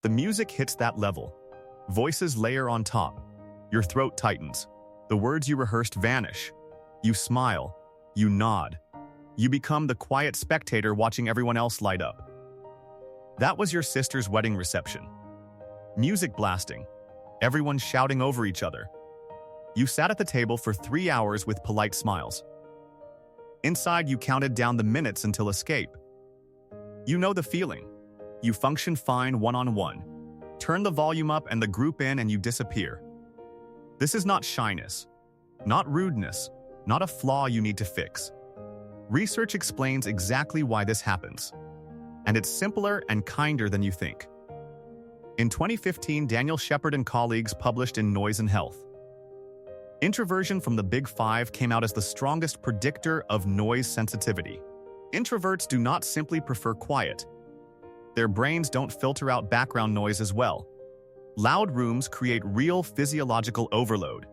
The music hits that level. Voices layer on top. Your throat tightens. The words you rehearsed vanish. You smile. You nod. You become the quiet spectator watching everyone else light up. That was your sister's wedding reception. Music blasting. Everyone shouting over each other. You sat at the table for 3 hours with polite smiles. Inside, you counted down the minutes until escape. You know the feeling. You function fine one-on-one. Turn the volume up and the group in and you disappear. This is not shyness, not rudeness, not a flaw you need to fix. Research explains exactly why this happens. And it's simpler and kinder than you think. In 2015, Daniel Shepard and colleagues published in Noise and Health. Introversion from the Big Five came out as the strongest predictor of noise sensitivity. Introverts do not simply prefer quiet. Their brains don't filter out background noise as well. Loud rooms create real physiological overload.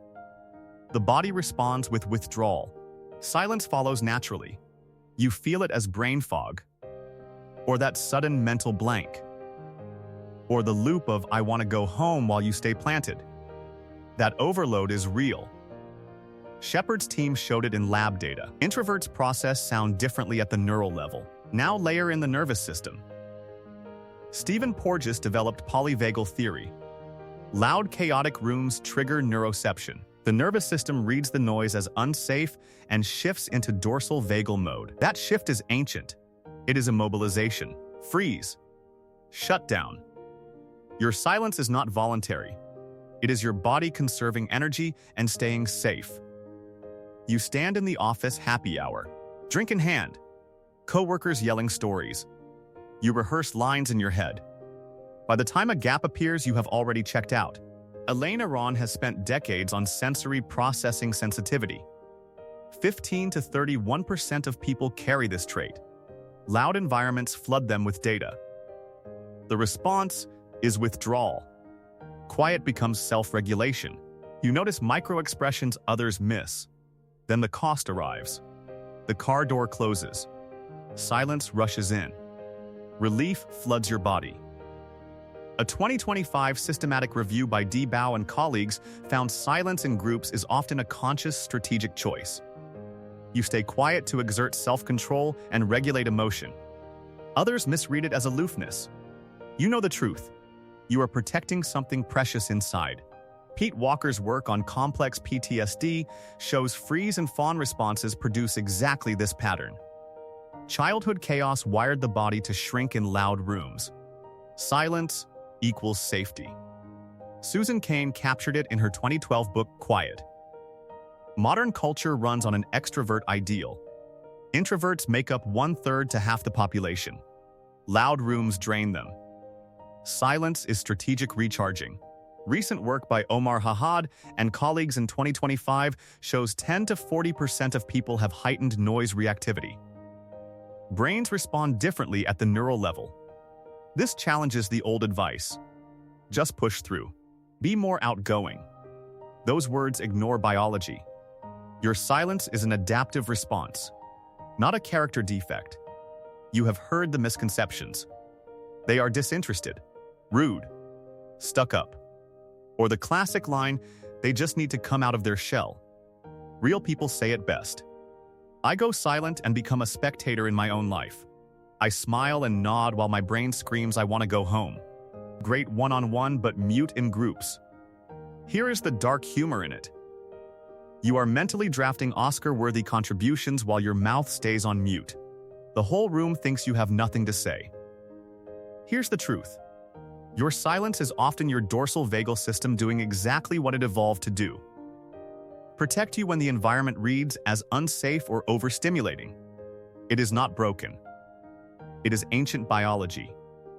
The body responds with withdrawal. Silence follows naturally. You feel it as brain fog, or that sudden mental blank, or the loop of "I want to go home" while you stay planted. That overload is real. Shepard's team showed it in lab data. Introverts process sound differently at the neural level. Now layer in the nervous system. Stephen Porges developed polyvagal theory. Loud, chaotic rooms trigger neuroception. The nervous system reads the noise as unsafe and shifts into dorsal vagal mode. That shift is ancient. It is immobilization, freeze, shutdown. Your silence is not voluntary. It is your body conserving energy and staying safe. You stand in the office happy hour, drink in hand, coworkers yelling stories. You rehearse lines in your head. By the time a gap appears, you have already checked out. Elaine Aron has spent decades on sensory processing sensitivity. 15 to 31% of people carry this trait. Loud environments flood them with data. The response is withdrawal. Quiet becomes self-regulation. You notice micro-expressions others miss. Then the cost arrives. The car door closes. Silence rushes in. Relief floods your body. A 2025 systematic review by D. Bao and colleagues found silence in groups is often a conscious strategic choice. You stay quiet to exert self-control and regulate emotion. Others misread it as aloofness. You know the truth. You are protecting something precious inside. Pete Walker's work on complex PTSD shows freeze and fawn responses produce exactly this pattern. Childhood chaos wired the body to shrink in loud rooms. Silence equals safety. Susan Cain captured it in her 2012 book, Quiet. Modern culture runs on an extrovert ideal. Introverts make up 1/3 to half the population. Loud rooms drain them. Silence is strategic recharging. Recent work by Omar Hahad and colleagues in 2025 shows 10 to 40% of people have heightened noise reactivity. Brains respond differently at the neural level. This challenges the old advice. Just push through. Be more outgoing. Those words ignore biology. Your silence is an adaptive response, not a character defect. You have heard the misconceptions. They are disinterested, rude, stuck up. Or the classic line, they just need to come out of their shell. Real people say it best. I go silent and become a spectator in my own life. I smile and nod while my brain screams I want to go home. Great one-on-one, but mute in groups. Here is the dark humor in it. You are mentally drafting Oscar-worthy contributions while your mouth stays on mute. The whole room thinks you have nothing to say. Here's the truth. Your silence is often your dorsal vagal system doing exactly what it evolved to do. Protect you when the environment reads as unsafe or overstimulating. It is not broken. It is ancient biology.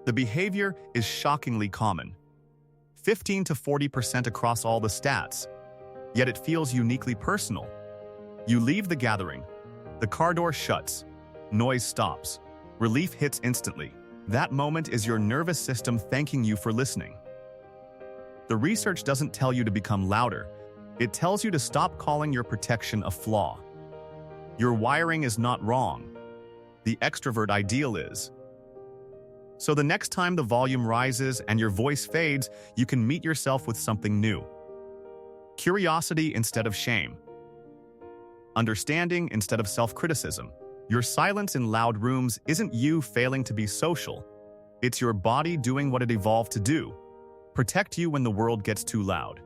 The behavior is shockingly common. 15 to 40% across all the stats. Yet it feels uniquely personal. You leave the gathering. The car door shuts. Noise stops. Relief hits instantly. That moment is your nervous system thanking you for listening. The research doesn't tell you to become louder. It tells you to stop calling your protection a flaw. Your wiring is not wrong. The extrovert ideal is. So the next time the volume rises and your voice fades, you can meet yourself with something new. Curiosity instead of shame. Understanding instead of self-criticism. Your silence in loud rooms isn't you failing to be social. It's your body doing what it evolved to do. Protect you when the world gets too loud.